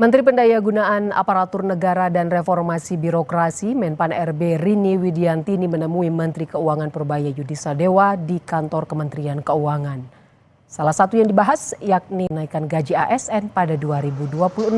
Menteri Pendayagunaan Aparatur Negara dan Reformasi Birokrasi Menpan RB Rini Widiantini menemui Menteri Keuangan Purbaya Yudisadewa di kantor Kementerian Keuangan. Salah satu yang dibahas yakni naikkan gaji ASN pada 2026.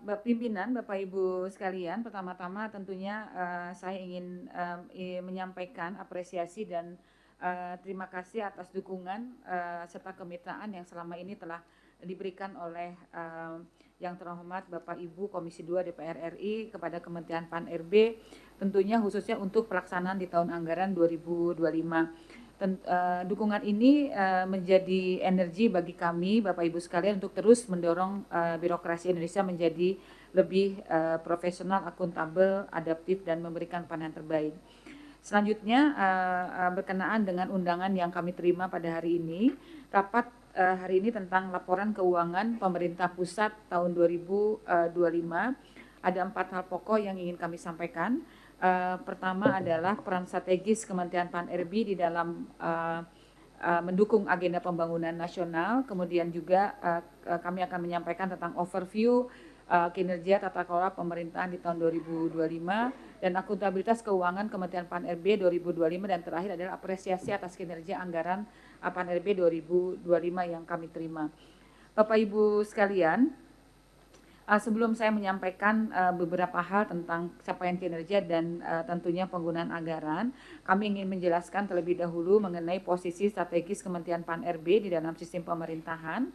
Pak Pimpinan, Bapak Ibu sekalian, pertama-tama tentunya saya ingin menyampaikan apresiasi dan terima kasih atas dukungan serta kemitraan yang selama ini telah diberikan oleh yang terhormat Bapak Ibu Komisi 2 DPR RI kepada Kementerian Pan RB, tentunya khususnya untuk pelaksanaan di tahun anggaran 2025. Dukungan ini menjadi energi bagi kami Bapak Ibu sekalian untuk terus mendorong birokrasi Indonesia menjadi lebih profesional, akuntabel, adaptif dan memberikan pelayanan terbaik. Selanjutnya berkenaan dengan undangan yang kami terima pada hari ini, rapat hari ini tentang laporan keuangan pemerintah pusat tahun 2025, ada 4 hal pokok yang ingin kami sampaikan. Pertama adalah peran strategis Kementerian Pan RB di dalam mendukung agenda pembangunan nasional. Kemudian juga kami akan menyampaikan tentang overview kinerja tata kelola pemerintahan di tahun 2025 dan akuntabilitas keuangan Kementerian Pan RB 2025, dan terakhir adalah apresiasi atas kinerja anggaran Pan RB 2025 yang kami terima. Bapak Ibu sekalian, sebelum saya menyampaikan beberapa hal tentang capaian kinerja dan tentunya penggunaan anggaran, kami ingin menjelaskan terlebih dahulu mengenai posisi strategis Kementerian Pan RB di dalam sistem pemerintahan.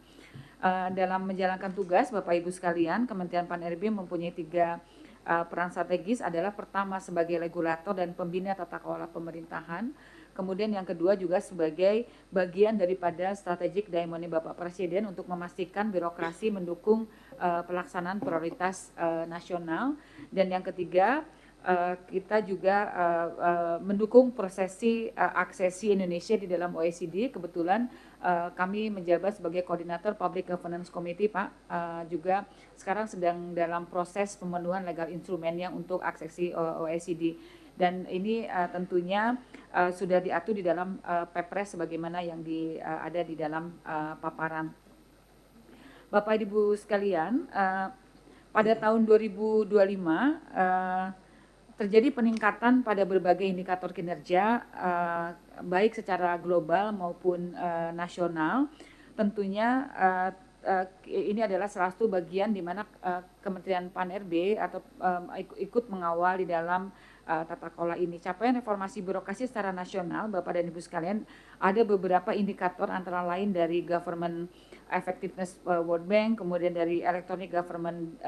Dalam menjalankan tugas, Bapak Ibu sekalian, Kementerian Pan RB mempunyai 3 peran strategis, adalah pertama sebagai regulator dan pembina tata kelola pemerintahan. Kemudian yang kedua juga sebagai bagian daripada strategik diamondnya Bapak Presiden untuk memastikan birokrasi mendukung pelaksanaan prioritas nasional. Dan yang ketiga, kita juga mendukung prosesi aksesi Indonesia di dalam OECD. Kebetulan kami menjabat sebagai koordinator Public Governance Committee, Pak. Juga sekarang sedang dalam proses pemenuhan legal instrumennya untuk aksesi OECD. Dan ini tentunya sudah diatur di dalam Pepres sebagaimana yang ada di dalam paparan. Bapak Ibu sekalian, pada tahun 2025 terjadi peningkatan pada berbagai indikator kinerja baik secara global maupun nasional. Tentunya ini adalah salah satu bagian di mana Kementerian Pan RB atau ikut mengawal di dalam tata kelola ini. Capaian reformasi birokrasi secara nasional, Bapak dan Ibu sekalian, ada beberapa indikator antara lain dari Government Effectiveness World Bank, kemudian dari Electronic Government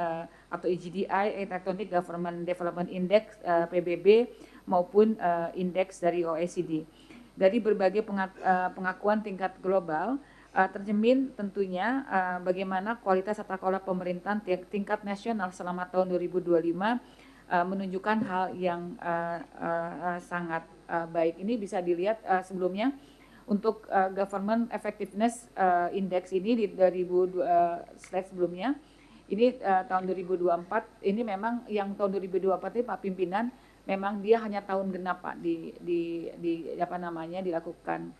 atau EGDI, Electronic Government Development Index PBB, maupun indeks dari OECD. Dari berbagai pengakuan tingkat global, tercermin tentunya bagaimana kualitas tata kelola pemerintahan tingkat nasional selama tahun 2025 menunjukkan hal yang sangat baik. Ini bisa dilihat sebelumnya untuk Government Effectiveness Index ini dari slide sebelumnya. Ini tahun 2024, ini memang yang tahun 2024 ini Pak Pimpinan, memang dia hanya tahun genap Pak dilakukan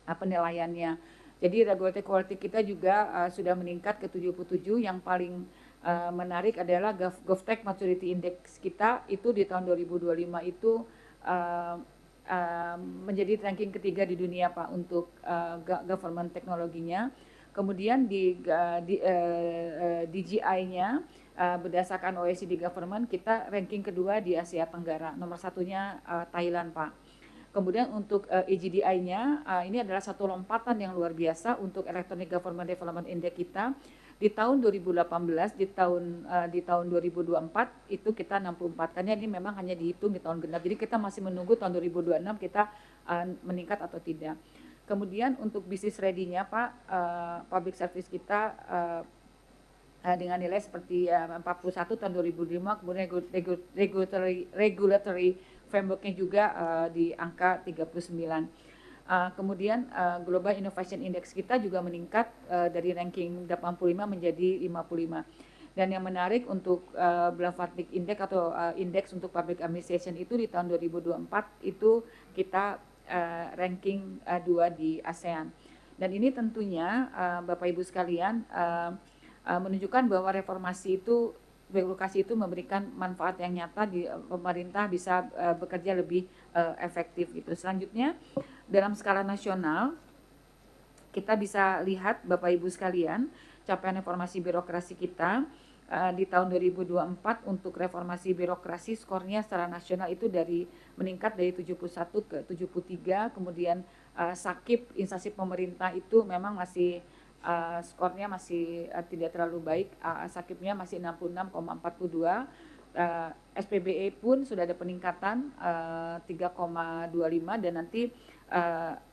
penilaiannya. Jadi regulatory quality kita juga sudah meningkat ke 77. Yang paling menarik adalah GovTech Maturity Index kita itu di tahun 2025 itu menjadi ranking ketiga di dunia Pak untuk government teknologinya. Kemudian di DGI-nya berdasarkan OECD Government kita ranking kedua di Asia Tenggara, nomor satunya Thailand Pak. Kemudian untuk EGDI-nya ini adalah satu lompatan yang luar biasa untuk Electronic Government Development Index kita. Di tahun 2018, di tahun 2024 itu kita 64. Karena ini memang hanya dihitung di tahun genap. Jadi kita masih menunggu tahun 2026 kita meningkat atau tidak. Kemudian untuk business ready-nya Pak, public service kita dengan nilai seperti 41 tahun 2005, kemudian regulatory framework-nya juga di angka 39. Kemudian Global Innovation Index kita juga meningkat dari ranking 85 menjadi 55. Dan yang menarik untuk Blavatnik Index atau indeks untuk public administration itu di tahun 2024 itu kita ranking 2 di ASEAN. Dan ini tentunya Bapak Ibu sekalian menunjukkan bahwa birokrasi itu memberikan manfaat yang nyata di pemerintah bisa bekerja lebih efektif gitu. Selanjutnya dalam skala nasional kita bisa lihat Bapak Ibu sekalian capaian reformasi birokrasi kita di tahun 2024 untuk reformasi birokrasi skornya secara nasional itu meningkat dari 71 ke 73, kemudian sakip instansi pemerintah itu memang masih skornya masih tidak terlalu baik, sakipnya masih 66,42. SPBE pun sudah ada peningkatan 3,25 dan nanti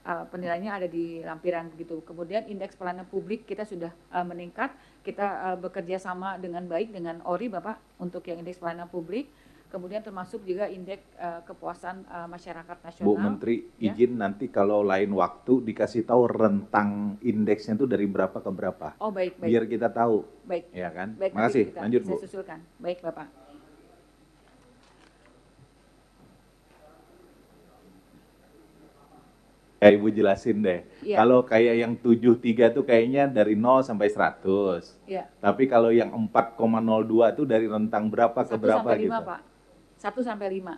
penilaiannya ada di lampiran begitu. Kemudian indeks pelayanan publik kita sudah meningkat, kita bekerja sama dengan baik dengan ORI Bapak untuk yang indeks pelayanan publik. Kemudian termasuk juga indeks kepuasan masyarakat nasional. Bu Menteri, izin nanti kalau lain waktu dikasih tahu rentang indeksnya itu dari berapa ke berapa. Oh baik. Biar kita tahu. Baik. Ya kan? Baik, makasih. Lanjut Bu. Saya susulkan. Baik Bapak. Ya Ibu jelasin deh. Ya. Kalau kayak yang 73 tuh kayaknya dari 0 sampai 100. Ya. Tapi kalau yang 4,02 tuh dari rentang berapa ke 1 berapa sampai 5, gitu. Pak. 1 sampai 5.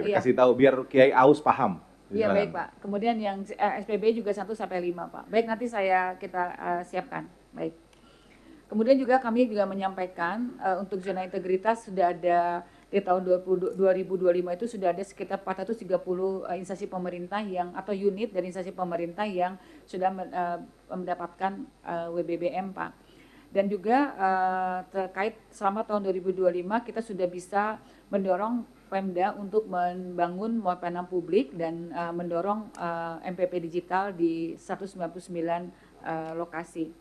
Itu Iya. kasih tahu biar Kiai Aus paham. Iya baik Pak. Kemudian yang SPB juga 1 sampai 5 Pak. Baik nanti kita siapkan. Baik. Kemudian juga kami juga menyampaikan untuk zona integritas sudah ada di tahun 2025 itu sudah ada sekitar 430 instansi pemerintah atau unit dari instansi pemerintah yang sudah mendapatkan WBBM Pak. Dan juga terkait selama tahun 2025 kita sudah bisa mendorong Pemda untuk membangun mall pelayanan publik dan mendorong MPP digital di 199 lokasi.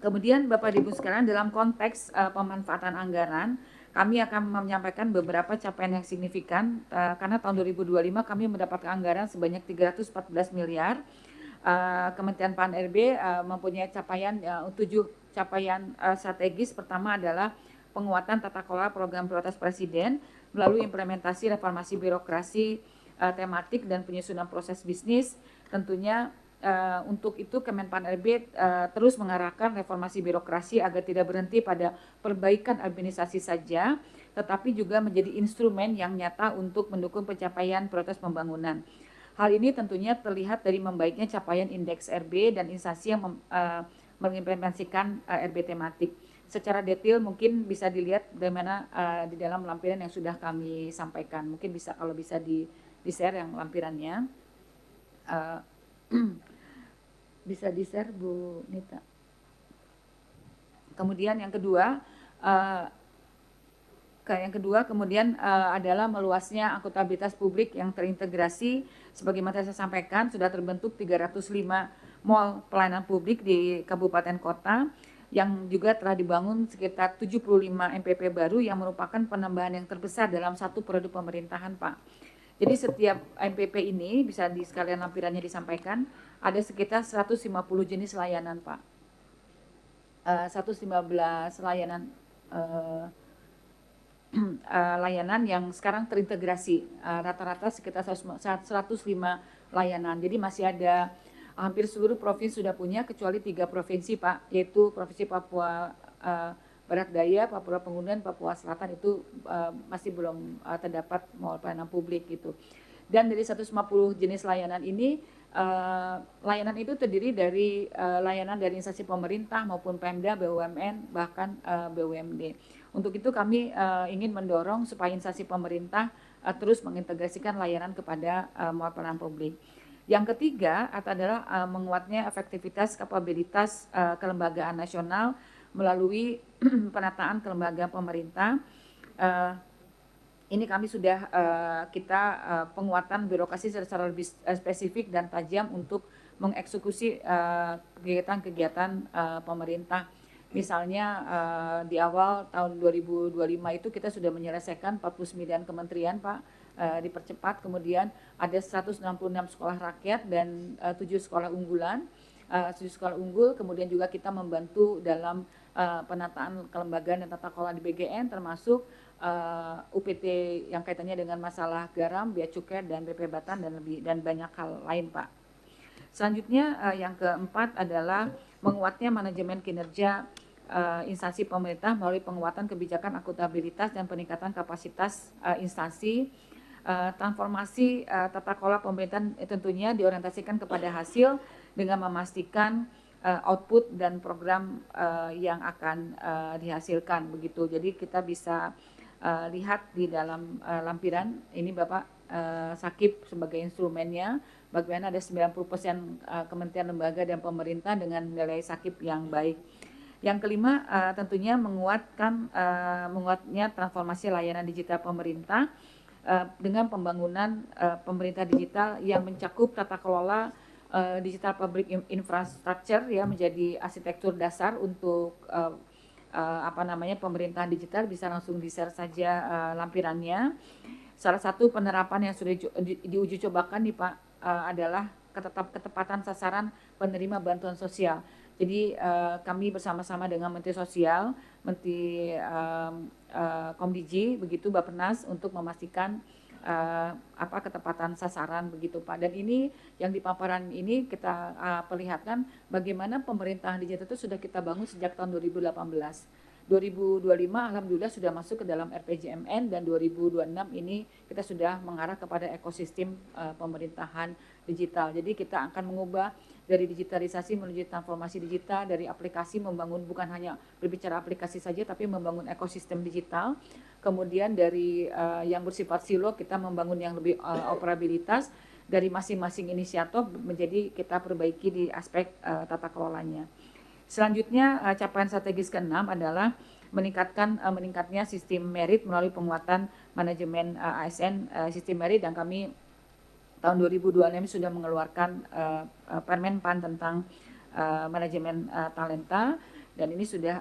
Kemudian Bapak Ibu sekalian dalam konteks pemanfaatan anggaran, kami akan menyampaikan beberapa capaian yang signifikan karena tahun 2025 kami mendapatkan anggaran sebanyak 314 miliar. Kementerian PAN-RB mempunyai capaian 7 capaian strategis. Pertama adalah penguatan tata kelola program prioritas Presiden melalui implementasi reformasi birokrasi tematik dan penyusunan proses bisnis. Tentunya untuk itu Kemenpan-RB terus mengarahkan reformasi birokrasi agar tidak berhenti pada perbaikan administrasi saja, tetapi juga menjadi instrumen yang nyata untuk mendukung pencapaian prioritas pembangunan. Hal ini tentunya terlihat dari membaiknya capaian indeks RB dan instansi yang mengimplementasikan RB tematik. Secara detail mungkin bisa dilihat bagaimana di dalam lampiran yang sudah kami sampaikan. Mungkin kalau bisa di-share yang lampirannya. Bisa di-share Bu Nita. Kemudian yang kedua kemudian adalah meluasnya akuntabilitas publik yang terintegrasi. Sebagaimana saya sampaikan sudah terbentuk 305 mall pelayanan publik di kabupaten kota yang juga telah dibangun sekitar 75 MPP baru yang merupakan penambahan yang terbesar dalam satu periode pemerintahan Pak. Jadi setiap MPP ini bisa di sekalian lampirannya disampaikan ada sekitar 150 jenis layanan Pak. 115 layanan layanan yang sekarang terintegrasi, rata-rata sekitar 105 layanan. Jadi masih ada hampir seluruh provinsi sudah punya kecuali 3 provinsi Pak, yaitu Provinsi Papua Barat Daya, Papua Pegunungan, Papua Selatan itu masih belum terdapat mall pelayanan publik gitu. Dan dari 150 jenis layanan ini, layanan itu terdiri dari layanan dari instansi pemerintah maupun Pemda, BUMN, bahkan BUMD. Untuk itu kami ingin mendorong supaya instansi pemerintah terus mengintegrasikan layanan kepada mall pelayanan publik. Yang ketiga adalah menguatnya efektivitas kapabilitas kelembagaan nasional melalui penataan kelembagaan pemerintah. Ini kami sudah penguatan birokrasi secara lebih spesifik dan tajam untuk mengeksekusi kegiatan-kegiatan pemerintah. Misalnya di awal tahun 2025 itu kita sudah menyelesaikan 49 kementerian Pak, dipercepat. Kemudian ada 166 sekolah rakyat dan 7 sekolah unggulan, 7 sekolah unggul. Kemudian juga kita membantu dalam penataan kelembagaan dan tata kelola di BGN, termasuk UPT yang kaitannya dengan masalah garam, bea cukai dan BP Batan dan banyak hal lain, Pak. Selanjutnya yang keempat adalah menguatnya manajemen kinerja instansi pemerintah melalui penguatan kebijakan akuntabilitas dan peningkatan kapasitas instansi. Transformasi tata kelola pemerintahan tentunya diorientasikan kepada hasil dengan memastikan output dan program yang akan dihasilkan begitu. Jadi kita bisa lihat di dalam lampiran ini Bapak Sakip sebagai instrumennya, bagaimana ada 90% kementerian, lembaga dan pemerintah dengan nilai Sakip yang baik. Yang kelima tentunya menguatnya transformasi layanan digital pemerintah dengan pembangunan pemerintah digital yang mencakup tata kelola digital public infrastructure ya, menjadi arsitektur dasar untuk pemerintahan digital. Bisa langsung di-share saja lampirannya. Salah satu penerapan yang sudah diuji cobakan nih Pak adalah ketepatan sasaran penerima bantuan sosial. Jadi kami bersama-sama dengan Menteri Sosial, Menteri Komdiji begitu Bappenas untuk memastikan ketepatan sasaran begitu Pak. Dan ini yang di paparan ini kita perlihatkan bagaimana pemerintahan digital itu sudah kita bangun sejak tahun 2018. 2025 alhamdulillah sudah masuk ke dalam RPJMN dan 2026 ini kita sudah mengarah kepada ekosistem pemerintahan digital. Jadi kita akan mengubah dari digitalisasi menuju transformasi digital, dari aplikasi membangun bukan hanya berbicara aplikasi saja tapi membangun ekosistem digital. Kemudian dari yang bersifat silo kita membangun yang lebih operabilitas, dari masing-masing inisiator menjadi kita perbaiki di aspek tata kelolanya. Selanjutnya capaian strategis ke-6 adalah meningkatnya sistem merit melalui penguatan manajemen ASN sistem merit, dan kami tahun 2026 sudah mengeluarkan Permenpan tentang manajemen talenta, dan ini sudah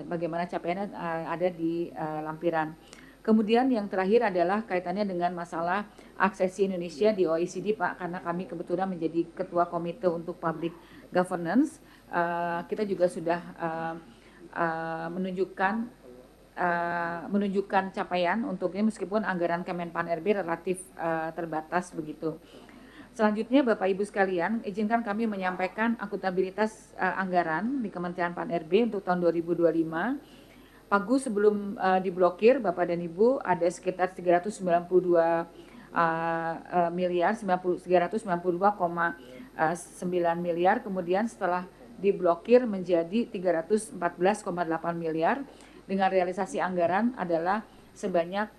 bagaimana capaiannya ada di lampiran. Kemudian yang terakhir adalah kaitannya dengan masalah aksesi Indonesia di OECD Pak, karena kami kebetulan menjadi ketua komite untuk public governance. Kita juga sudah menunjukkan capaian untuk ini meskipun anggaran Kemenpan RB relatif terbatas begitu. Selanjutnya Bapak Ibu sekalian, izinkan kami menyampaikan akuntabilitas anggaran di Kementerian Pan RB untuk tahun 2025. Pagu sebelum diblokir Bapak dan Ibu ada sekitar 392 miliar, 392,9 miliar, kemudian setelah diblokir menjadi 314,8 miliar dengan realisasi anggaran adalah sebanyak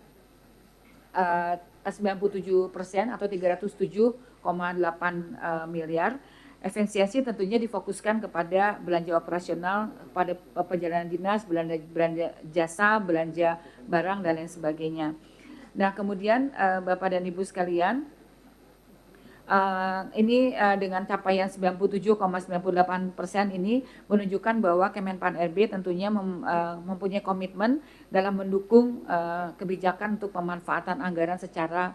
97% atau 307,8 miliar. Efisiensi tentunya difokuskan kepada belanja operasional, pada perjalanan dinas, belanja jasa, belanja barang dan lain sebagainya. Nah, kemudian Bapak dan Ibu sekalian, ini dengan capaian 97,98% ini menunjukkan bahwa Kemenpan RB tentunya mempunyai komitmen dalam mendukung kebijakan untuk pemanfaatan anggaran secara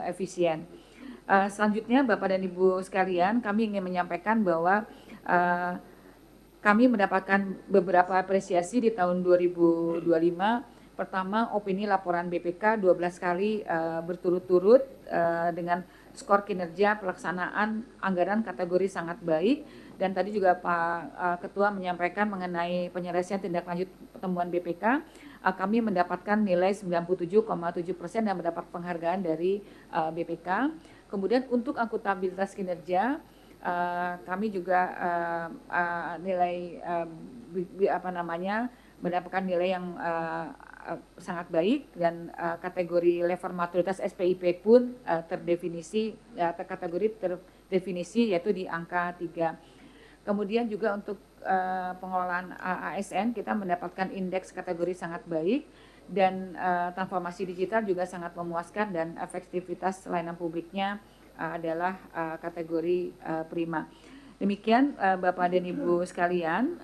efisien. Selanjutnya Bapak dan Ibu sekalian, kami ingin menyampaikan bahwa kami mendapatkan beberapa apresiasi di tahun 2025. Pertama, opini laporan BPK 12 kali berturut-turut dengan skor kinerja pelaksanaan anggaran kategori sangat baik, dan tadi juga Pak Ketua menyampaikan mengenai penyelesaian tindak lanjut pertemuan BPK, kami mendapatkan nilai 97,7% dan mendapat penghargaan dari BPK. Kemudian untuk akuntabilitas kinerja kami juga mendapatkan nilai yang sangat baik, dan kategori level maturitas SPIP pun terdefinisi yaitu di angka 3. Kemudian juga untuk pengelolaan ASN kita mendapatkan indeks kategori sangat baik, dan transformasi digital juga sangat memuaskan, dan efektivitas layanan publiknya adalah kategori prima. Demikian Bapak dan Ibu sekalian,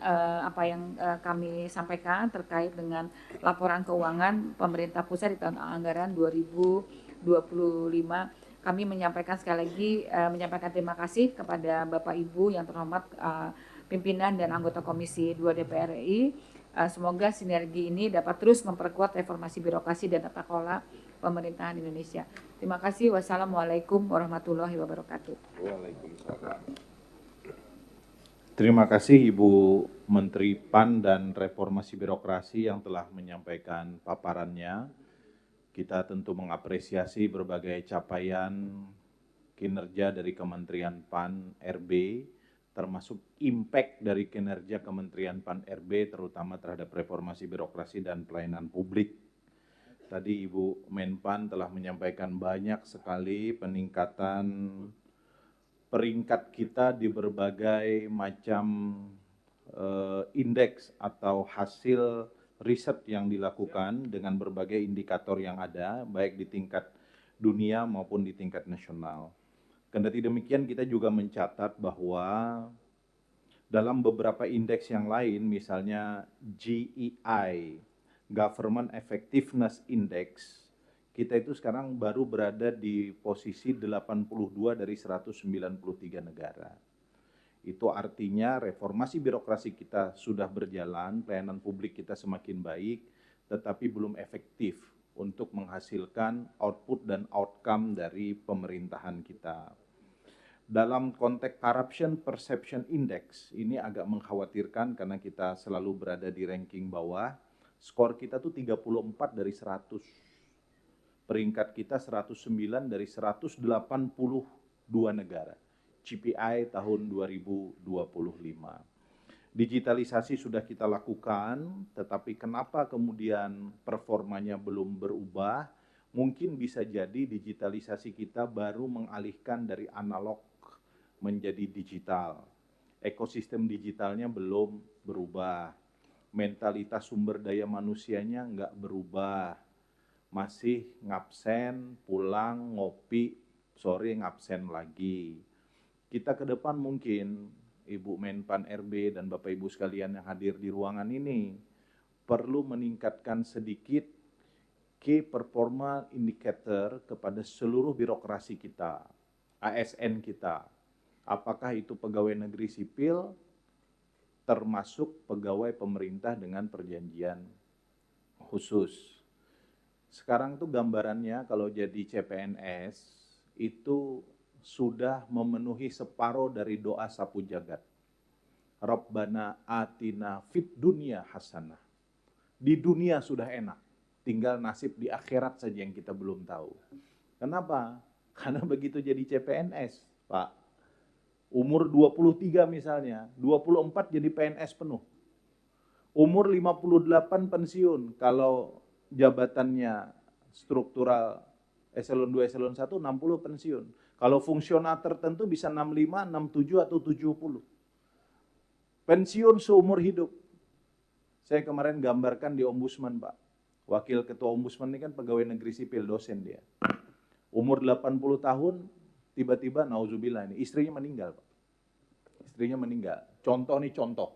apa yang kami sampaikan terkait dengan laporan keuangan pemerintah pusat di tahun anggaran 2025. 2025. Kami menyampaikan sekali lagi menyampaikan terima kasih kepada Bapak Ibu yang terhormat pimpinan dan anggota Komisi 2 DPR RI. Semoga sinergi ini dapat terus memperkuat reformasi birokrasi dan tata kelola pemerintahan Indonesia. Terima kasih. Wassalamualaikum warahmatullahi wabarakatuh. Waalaikumsalam. Terima kasih Ibu Menteri PAN dan Reformasi Birokrasi yang telah menyampaikan paparannya. Kita tentu mengapresiasi berbagai capaian kinerja dari Kementerian PAN RB, termasuk impact dari kinerja Kementerian PAN RB terutama terhadap reformasi birokrasi dan pelayanan publik. Tadi Ibu Menpan telah menyampaikan banyak sekali peningkatan peringkat kita di berbagai macam indeks atau hasil riset yang dilakukan dengan berbagai indikator yang ada, baik di tingkat dunia maupun di tingkat nasional. Kendati demikian, kita juga mencatat bahwa dalam beberapa indeks yang lain, misalnya GEI, Government Effectiveness Index, kita itu sekarang baru berada di posisi 82 dari 193 negara. Itu artinya reformasi birokrasi kita sudah berjalan, pelayanan publik kita semakin baik, tetapi belum efektif untuk menghasilkan output dan outcome dari pemerintahan kita. Dalam konteks Corruption Perception Index, ini agak mengkhawatirkan karena kita selalu berada di ranking bawah, skor kita tuh 34 dari 100. Peringkat kita 109 dari 182 negara. CPI tahun 2025. Digitalisasi sudah kita lakukan, tetapi kenapa kemudian performanya belum berubah? Mungkin bisa jadi digitalisasi kita baru mengalihkan dari analog menjadi digital. Ekosistem digitalnya belum berubah. Mentalitas sumber daya manusianya nggak berubah. Masih ngabsen, pulang, ngopi, sore ngabsen lagi. Kita ke depan mungkin, Ibu Menpan RB dan Bapak Ibu sekalian yang hadir di ruangan ini, perlu meningkatkan sedikit key performa indicator kepada seluruh birokrasi kita, ASN kita. Apakah itu pegawai negeri sipil, termasuk pegawai pemerintah dengan perjanjian khusus. Sekarang tuh gambarannya kalau jadi CPNS, itu sudah memenuhi separuh dari doa sapu jagat. Rabbana atina fid dunya hasanah. Di dunia sudah enak, tinggal nasib di akhirat saja yang kita belum tahu. Kenapa? Karena begitu jadi CPNS, Pak, umur 23 misalnya, 24 jadi PNS penuh. Umur 58 pensiun, kalau jabatannya struktural eselon 2, eselon 1, 60 pensiun. Kalau fungsional tertentu bisa 65, 67, atau 70. Pensiun seumur hidup. Saya kemarin gambarkan di Ombudsman, Pak. Wakil Ketua Ombudsman ini kan pegawai negeri sipil, dosen dia. Umur 80 tahun, tiba-tiba nauzubillah ini, istrinya meninggal, Pak. Istrinya meninggal. Contoh nih, contoh.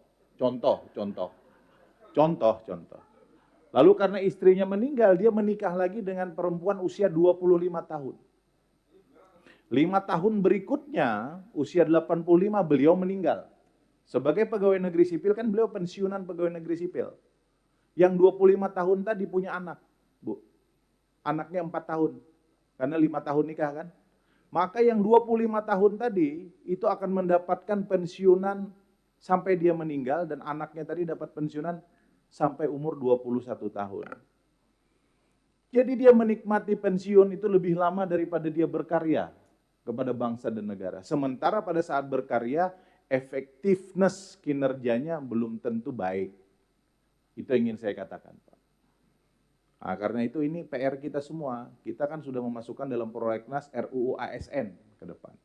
Lalu karena istrinya meninggal, dia menikah lagi dengan perempuan usia 25 tahun. 5 tahun berikutnya, usia 85, beliau meninggal. Sebagai pegawai negeri sipil kan beliau pensiunan pegawai negeri sipil. Yang 25 tahun tadi punya anak, Bu. Anaknya 4 tahun. Karena 5 tahun nikah kan. Maka yang 25 tahun tadi itu akan mendapatkan pensiunan sampai dia meninggal, dan anaknya tadi dapat pensiunan sampai umur 21 tahun. Jadi dia menikmati pensiun itu lebih lama daripada dia berkarya kepada bangsa dan negara. Sementara pada saat berkarya, efektivitas kinerjanya belum tentu baik. Itu yang ingin saya katakan, Pak. Nah, karena itu ini PR kita semua. Kita kan sudah memasukkan dalam prolegnas RUU ASN ke depan.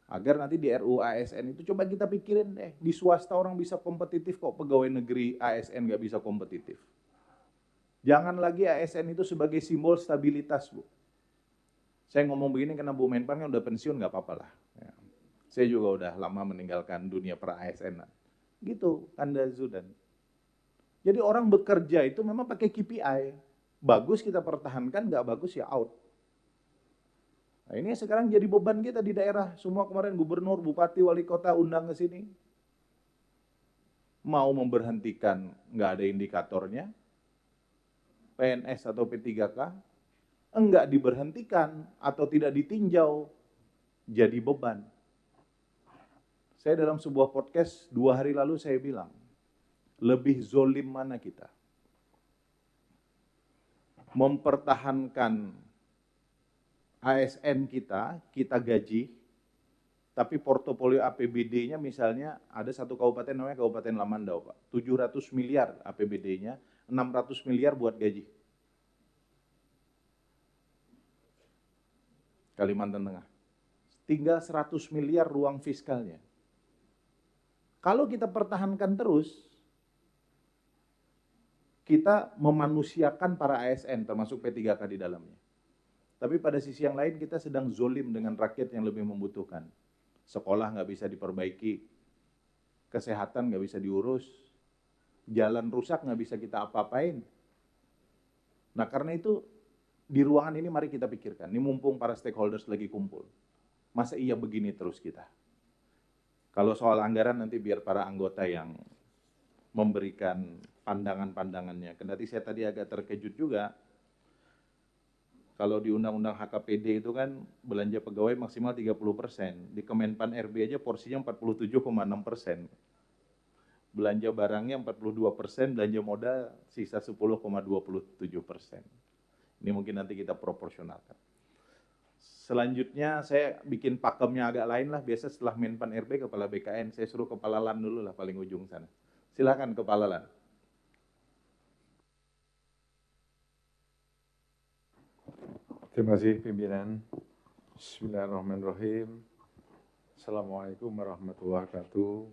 Agar nanti di RUU ASN itu coba kita pikirin deh, di swasta orang bisa kompetitif kok, pegawai negeri ASN nggak bisa kompetitif. Jangan lagi ASN itu sebagai simbol stabilitas, Bu. Saya ngomong begini karena Bu Menpan kan udah pensiun, nggak apa-apa lah. Ya. Saya juga udah lama meninggalkan dunia per ASN. Gitu, Anda Zudan. Jadi orang bekerja itu memang pakai KPI. Bagus kita pertahankan, nggak bagus ya out. Nah ini sekarang jadi beban kita di daerah. Semua kemarin gubernur, bupati, wali kota undang ke sini. Mau memberhentikan, nggak ada indikatornya. PNS atau P3K, enggak diberhentikan atau tidak ditinjau, jadi beban. Saya dalam sebuah podcast 2 hari lalu saya bilang, lebih zolim mana kita? Mempertahankan ASN kita gaji, tapi portofolio APBD-nya misalnya ada satu kabupaten namanya Kabupaten Lamandau, Pak. 700 miliar APBD-nya, 600 miliar buat gaji. Kalimantan Tengah. Tinggal 100 miliar ruang fiskalnya. Kalau kita pertahankan terus, kita memanusiakan para ASN, termasuk P3K di dalamnya. Tapi pada sisi yang lain kita sedang zolim dengan rakyat yang lebih membutuhkan. Sekolah nggak bisa diperbaiki, kesehatan nggak bisa diurus, jalan rusak nggak bisa kita apa-apain. Nah karena itu di ruangan ini mari kita pikirkan, ini mumpung para stakeholders lagi kumpul. Masa iya begini terus kita? Kalau soal anggaran nanti biar para anggota yang memberikan pandangan-pandangannya. Kendati saya tadi agak terkejut juga, kalau di Undang-Undang HKPD itu kan belanja pegawai maksimal 30%. Di Kemenpan RB aja porsinya 47,6%. Belanja barangnya 42%, belanja modal sisa 10,27%. Ini mungkin nanti kita proporsionalkan. Selanjutnya saya bikin pakemnya agak lain lah. Biasa setelah Menpan RB, Kepala BKN, saya suruh Kepala LAN dulu lah paling ujung sana. Silakan Kepala LAN. Terima kasih pimpinan. Bismillahirrahmanirrahim. Assalamualaikum warahmatullahi wabarakatuh.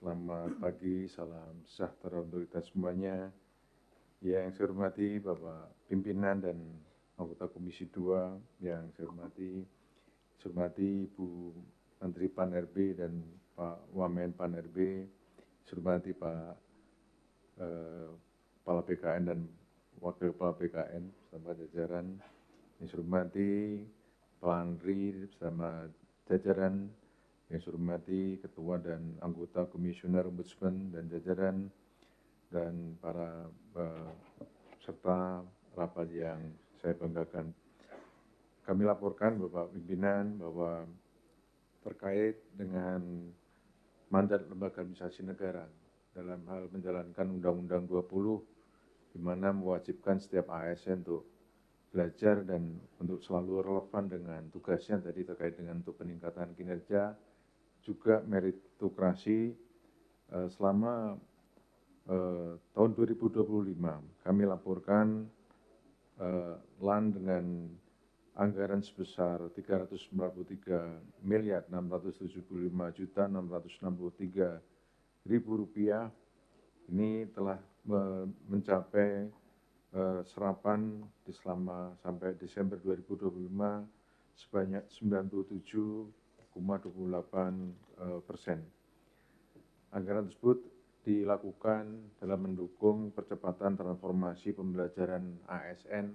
Selamat pagi, salam sejahtera untuk kita semuanya. Yang saya hormati Bapak Pimpinan dan anggota Komisi 2, yang saya hormati Ibu Menteri Pan RB dan Pak Wamen Pan RB, saya hormati Pak Kepala BKN dan Wakil Kepala BKN bersama jajaran, yang saya hormati Pak Andri bersama jajaran, yang saya hormati Ketua dan anggota Komisioner Ombudsman dan jajaran, dan para peserta rapat yang saya banggakan. Kami laporkan Bapak Pimpinan bahwa terkait dengan mandat lembaga administrasi negara dalam hal menjalankan Undang-Undang 20, di mana mewajibkan setiap ASN untuk belajar dan untuk selalu relevan dengan tugasnya tadi terkait dengan untuk peningkatan kinerja, juga meritokrasi selama tahun 2025. Kami laporkan LAN dengan anggaran sebesar 395.675.663.000 rupiah. Ini telah mencapai serapan sampai Desember 2025 sebanyak 97,28%. Anggaran tersebut dilakukan dalam mendukung percepatan transformasi pembelajaran ASN,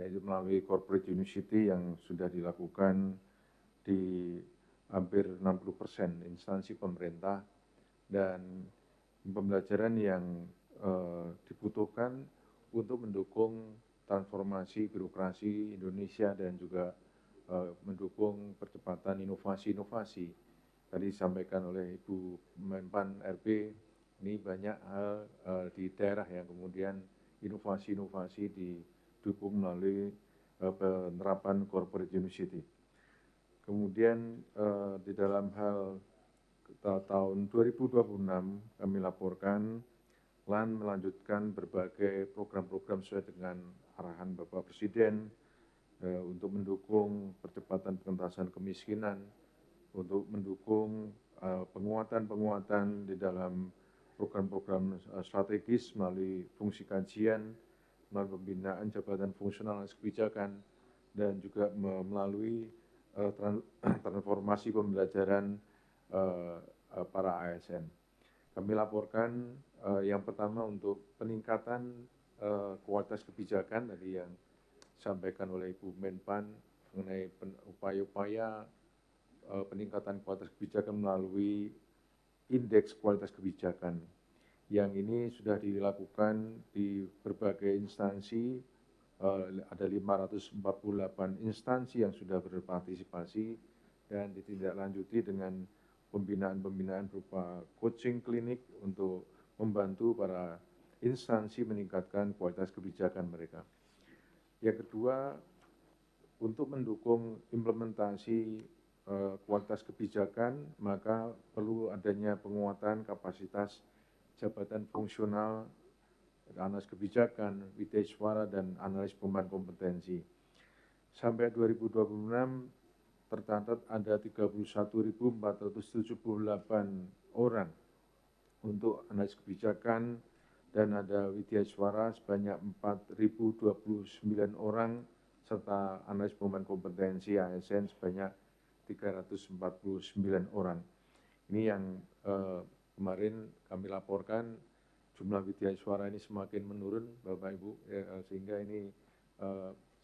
yaitu melalui corporate university yang sudah dilakukan di hampir 60% instansi pemerintah, dan pembelajaran yang dibutuhkan untuk mendukung transformasi birokrasi Indonesia dan juga mendukung percepatan inovasi-inovasi. Tadi disampaikan oleh Ibu Menpan RB, ini banyak hal di daerah yang kemudian inovasi-inovasi didukung melalui penerapan corporate university. Kemudian di dalam hal tahun 2026 kami laporkan LAN melanjutkan berbagai program-program sesuai dengan arahan Bapak Presiden untuk mendukung percepatan pengentasan kemiskinan, untuk mendukung penguatan-penguatan di dalam program-program strategis melalui fungsi kajian, melalui pembinaan jabatan fungsional dan kebijakan, dan juga melalui transformasi pembelajaran para ASN. Kami laporkan yang pertama untuk peningkatan kualitas kebijakan tadi yang disampaikan oleh Ibu Menpan mengenai upaya-upaya peningkatan kualitas kebijakan melalui indeks kualitas kebijakan. Yang ini sudah dilakukan di berbagai instansi, ada 548 instansi yang sudah berpartisipasi dan ditindaklanjuti dengan pembinaan-pembinaan berupa coaching klinik untuk membantu para instansi meningkatkan kualitas kebijakan mereka. Yang kedua, untuk mendukung implementasi kualitas kebijakan, maka perlu adanya penguatan kapasitas jabatan fungsional, analis kebijakan, widetaswara, dan analis perubahan kompetensi. Sampai 2026 tercatat ada 31.478 orang untuk analis kebijakan dan ada widetaswara sebanyak 4.029 orang serta analis perubahan kompetensi ASN sebanyak 349 orang. Ini yang kemarin kami laporkan jumlah widetaswara ini semakin menurun, Bapak Ibu, sehingga ini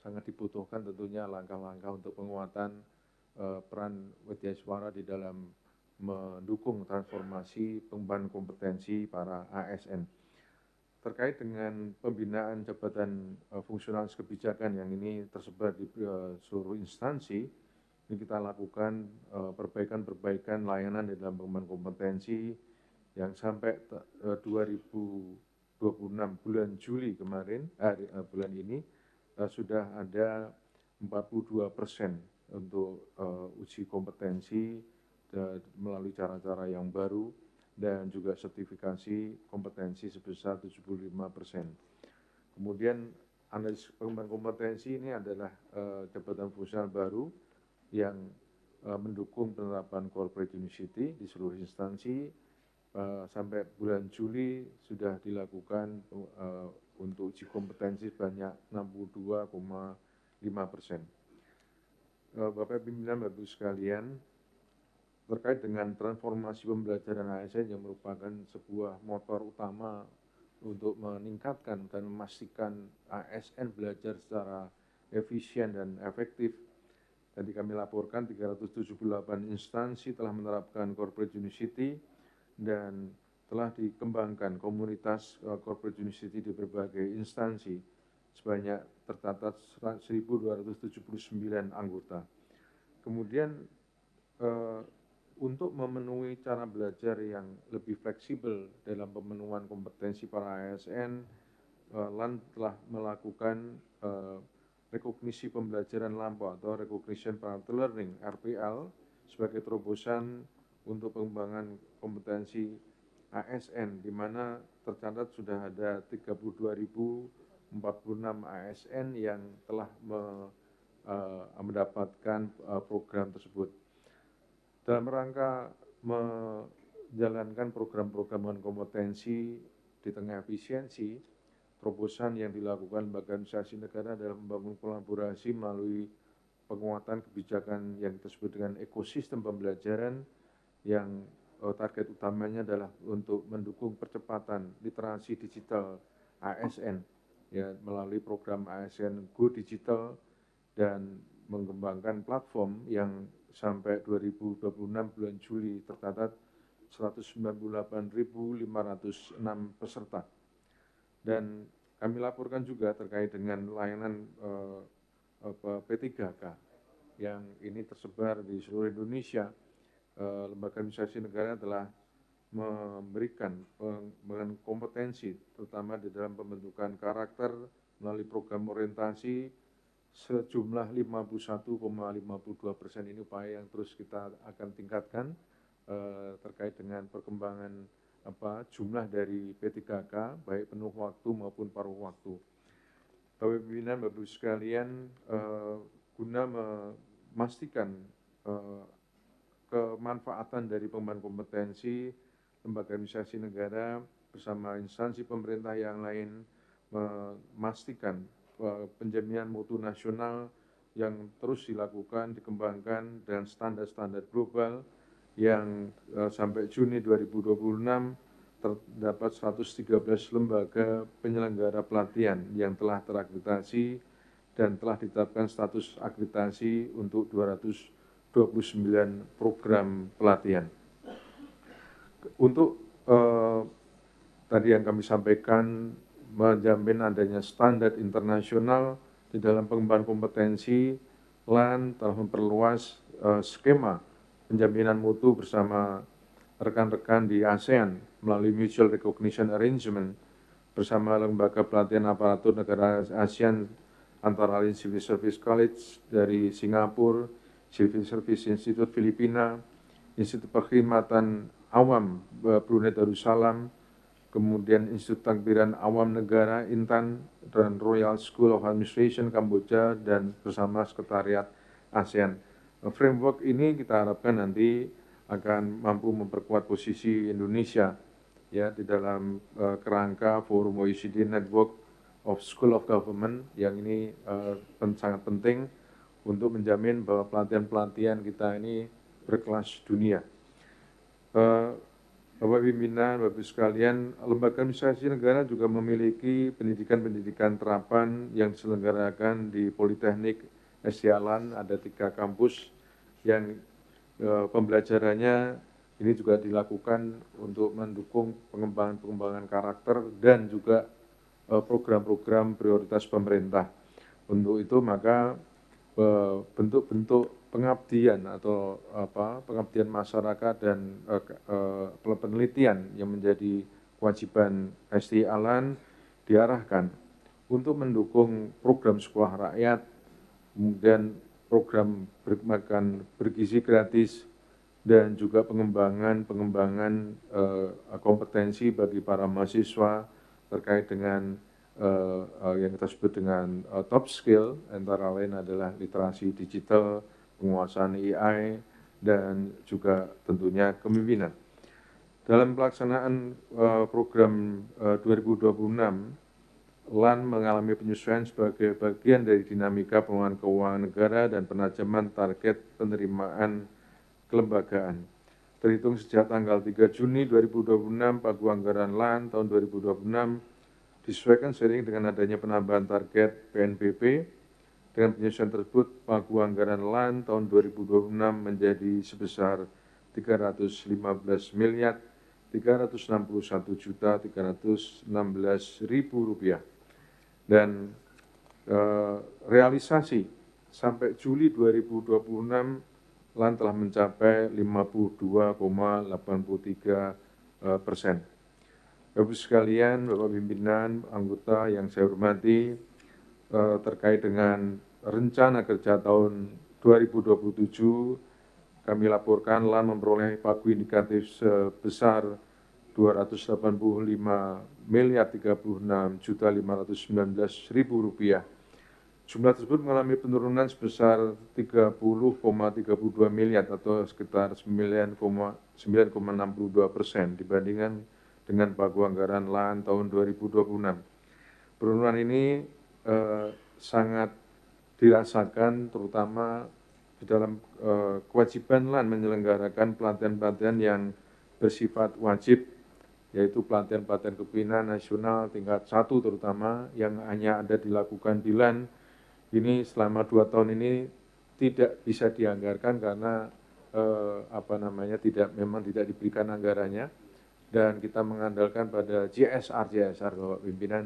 sangat dibutuhkan tentunya langkah-langkah untuk penguatan peran widetaswara di dalam mendukung transformasi pengembangan kompetensi para ASN. Terkait dengan pembinaan jabatan fungsionalis kebijakan yang ini tersebar di seluruh instansi, ini kita lakukan perbaikan-perbaikan layanan di dalam pengembangan kompetensi yang sampai 2026 bulan Juli kemarin, bulan ini sudah ada 42% untuk uji kompetensi melalui cara-cara yang baru dan juga sertifikasi kompetensi sebesar 75%. Kemudian analis pengembangan kompetensi ini adalah jabatan fungsional baru yang mendukung penerapan corporate university di seluruh instansi. Sampai bulan Juli sudah dilakukan untuk uji kompetensi sebanyak 62,5%. Bapak pimpinan, Bapak Ibu sekalian, terkait dengan transformasi pembelajaran ASN yang merupakan sebuah motor utama untuk meningkatkan dan memastikan ASN belajar secara efisien dan efektif. Tadi kami laporkan 378 instansi telah menerapkan corporate university dan telah dikembangkan komunitas corporate university di berbagai instansi sebanyak tercatat 1.279 anggota. Kemudian untuk memenuhi cara belajar yang lebih fleksibel dalam pemenuhan kompetensi para ASN, LAN telah melakukan rekognisi pembelajaran lampau atau Recognition Prior Learning (RPL) sebagai terobosan untuk pengembangan kompetensi ASN, di mana tercatat sudah ada 32.046 ASN yang telah mendapatkan program tersebut. Dalam rangka menjalankan program-program kompetensi di tengah efisiensi, terobosan yang dilakukan lembaga administrasi negara dalam membangun kolaborasi melalui penguatan kebijakan yang disebut dengan ekosistem pembelajaran yang target utamanya adalah untuk mendukung percepatan literasi digital ASN ya, melalui program ASN Go Digital dan mengembangkan platform yang sampai 2026 bulan Juli tercatat 198.506 peserta. Dan kami laporkan juga terkait dengan layanan P3K yang ini tersebar di seluruh Indonesia. Lembaga administrasi negara telah memberikan pengembangan kompetensi terutama di dalam pembentukan karakter melalui program orientasi sejumlah 51,52%. Ini upaya yang terus kita akan tingkatkan terkait dengan perkembangan jumlah dari P3K baik penuh waktu maupun paruh waktu. Bapak pimpinan, Bapak Ibu sekalian, guna memastikan kemanfaatan dari pengembangan kompetensi, lembaga administrasi negara bersama instansi pemerintah yang lain memastikan penjaminan mutu nasional yang terus dilakukan, dikembangkan dengan standar-standar global yang sampai Juni 2026 terdapat 113 lembaga penyelenggara pelatihan yang telah terakreditasi dan telah ditetapkan status akreditasi untuk 229 program pelatihan. Untuk tadi yang kami sampaikan, menjamin adanya standar internasional di dalam pengembangan kompetensi, LAN telah memperluas skema penjaminan mutu bersama rekan-rekan di ASEAN melalui Mutual Recognition Arrangement bersama lembaga pelatihan aparatur negara ASEAN antara lain Civil Service College dari Singapura, Civil Service Institute Filipina, Institut Perkhidmatan Awam Brunei Darussalam, kemudian Institut Takbiran Awam Negara Intan dan Royal School of Administration Kamboja dan bersama Sekretariat ASEAN. Framework ini kita harapkan nanti akan mampu memperkuat posisi Indonesia ya di dalam kerangka forum OECD Network of School of Government yang ini sangat penting untuk menjamin bahwa pelatihan-pelatihan kita ini berkelas dunia. Bapak pimpinan, Bapak sekalian, lembaga administrasi negara juga memiliki pendidikan-pendidikan terapan yang diselenggarakan di Politeknik Sialan, ada 3 kampus yang pembelajarannya ini juga dilakukan untuk mendukung pengembangan karakter dan juga program-program prioritas pemerintah. Untuk itu maka bentuk-bentuk pengabdian atau pengabdian masyarakat dan penelitian yang menjadi kewajiban STI Alan diarahkan untuk mendukung program sekolah rakyat, kemudian program makan bergizi gratis, dan juga pengembangan kompetensi bagi para mahasiswa terkait dengan yang kita sebut dengan top skill, antara lain adalah literasi digital, penguasaan AI, dan juga tentunya kepemimpinan. Dalam pelaksanaan program 2026, LAN mengalami penyesuaian sebagai bagian dari dinamika pengelolaan keuangan negara dan penajaman target penerimaan kelembagaan. Terhitung sejak tanggal 3 Juni 2026, pagu anggaran LAN tahun 2026 disesuaikan seiring dengan adanya penambahan target PNBP. Dengan penyesuaian tersebut, pagu anggaran LAN tahun 2026 menjadi sebesar Rp361.316.000 dan realisasi sampai Juli 2026 LAN telah mencapai 52,83%. Bapak sekalian, Bapak pimpinan, anggota yang saya hormati, terkait dengan rencana kerja tahun 2027, kami laporkan LAN memperoleh pagu indikatif sebesar Rp286.036.519.000. Jumlah tersebut mengalami penurunan sebesar 30,32 miliar atau sekitar 9,62% dibandingkan dengan pagu anggaran LAN tahun 2026. Penurunan ini sangat dirasakan terutama di dalam kewajiban LAN menyelenggarakan pelatihan-pelatihan yang bersifat wajib, yaitu pelatihan-pelatihan kepemimpinan nasional tingkat 1 terutama yang hanya ada dilakukan di LAN. Ini selama 2 tahun ini tidak bisa dianggarkan karena memang tidak diberikan anggarannya, dan kita mengandalkan pada JSR Bapak pimpinan,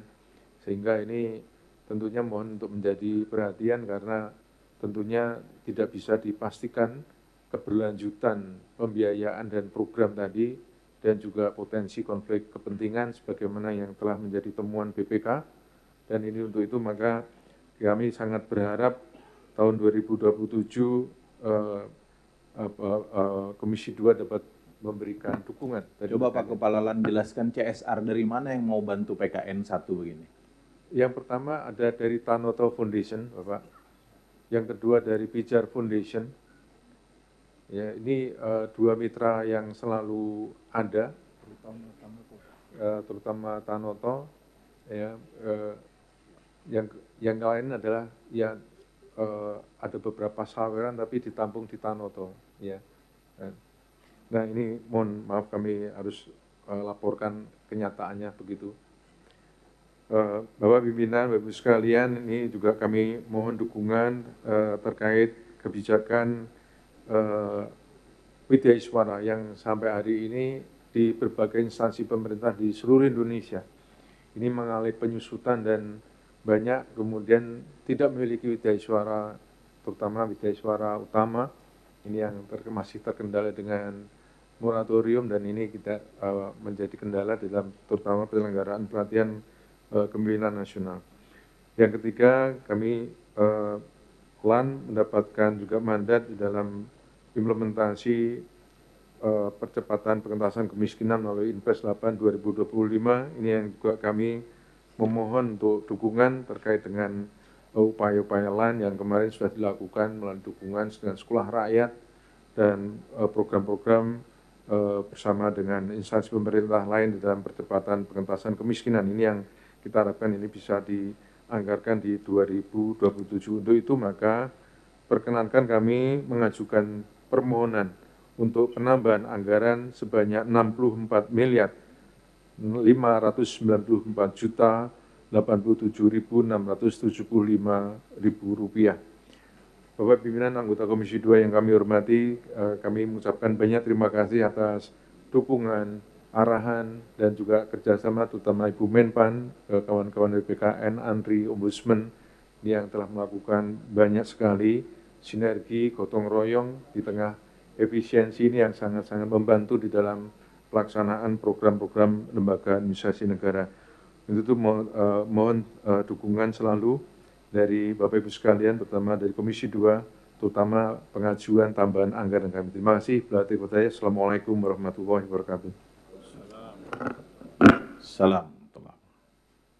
sehingga ini tentunya mohon untuk menjadi perhatian karena tentunya tidak bisa dipastikan keberlanjutan pembiayaan dan program tadi dan juga potensi konflik kepentingan sebagaimana yang telah menjadi temuan BPK, dan ini untuk itu maka kami sangat berharap tahun 2027 Komisi 2 dapat memberikan dukungan. Coba Pak Kepala LAN jelaskan CSR dari mana yang mau bantu PKN 1 begini. Yang pertama ada dari Tanoto Foundation, Bapak. Yang kedua dari Pijar Foundation. Ya, ini 2 mitra yang selalu ada, terutama Tanoto. Ya, yang lain adalah yang ada beberapa saweran tapi ditampung di Tanoto. Ya. Nah ini mohon maaf kami harus laporkan kenyataannya begitu. Bapak pimpinan, Bapak Ibu sekalian, ini juga kami mohon dukungan terkait kebijakan Widyaswara yang sampai hari ini di berbagai instansi pemerintah di seluruh Indonesia. Ini mengalami penyusutan dan banyak kemudian tidak memiliki Widyaswara, terutama Widyaswara utama, ini yang masih terkendala dengan moratorium dan ini kita menjadi kendala dalam terutama penyelenggaraan pelatihan kepemimpinan nasional. Yang ketiga, kami PLAN mendapatkan juga mandat di dalam implementasi percepatan pengentasan kemiskinan melalui Inpres 8 2025. Ini yang juga kami memohon untuk dukungan terkait dengan upaya-upaya lain yang kemarin sudah dilakukan melalui dukungan dengan sekolah rakyat dan program-program bersama dengan instansi pemerintah lain di dalam percepatan pengentasan kemiskinan. Ini yang kita harapkan ini bisa dianggarkan di 2027. Untuk itu maka perkenankan kami mengajukan permohonan untuk penambahan anggaran sebanyak 64 miliar 594 juta 87.675.000 rupiah. Bapak pimpinan anggota Komisi 2 yang kami hormati, kami mengucapkan banyak terima kasih atas dukungan, arahan, dan juga kerjasama terutama Ibu Menpan, kawan-kawan BPKN, Andri, Ombudsman, ini yang telah melakukan banyak sekali sinergi, gotong royong di tengah efisiensi ini yang sangat-sangat membantu di dalam pelaksanaan program-program lembaga administrasi negara. Itu mohon dukungan selalu dari Bapak Ibu sekalian, terutama dari Komisi 2, terutama pengajuan tambahan anggaran kami. Terima kasih. Assalamualaikum warahmatullahi wabarakatuh. Salam.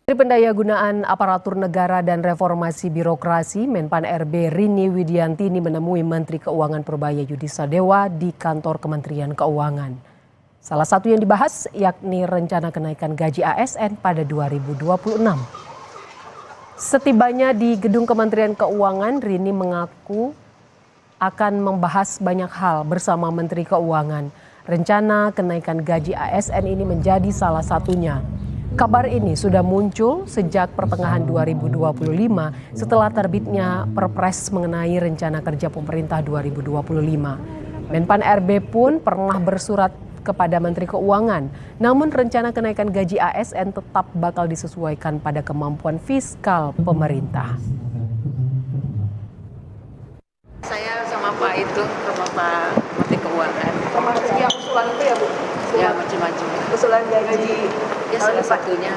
Menteri Pendayagunaan Aparatur Negara dan Reformasi Birokrasi Menpan RB Rini Widiantini menemui Menteri Keuangan Purbaya Yudisadewa di kantor Kementerian Keuangan. Salah satu yang dibahas yakni rencana kenaikan gaji ASN pada 2026. Setibanya di gedung Kementerian Keuangan, Rini mengaku akan membahas banyak hal bersama Menteri Keuangan. Rencana kenaikan gaji ASN ini menjadi salah satunya. Kabar ini sudah muncul sejak pertengahan 2025 setelah terbitnya Perpres mengenai rencana kerja pemerintah 2025. Menpan RB pun pernah bersurat kepada Menteri Keuangan, namun rencana kenaikan gaji ASN tetap bakal disesuaikan pada kemampuan fiskal pemerintah. Saya sama Pak Menteri Keuangan. Termasuk yang usulan itu ya Bu? Ya macam-macam. Usulan gaji Ya salah satunya.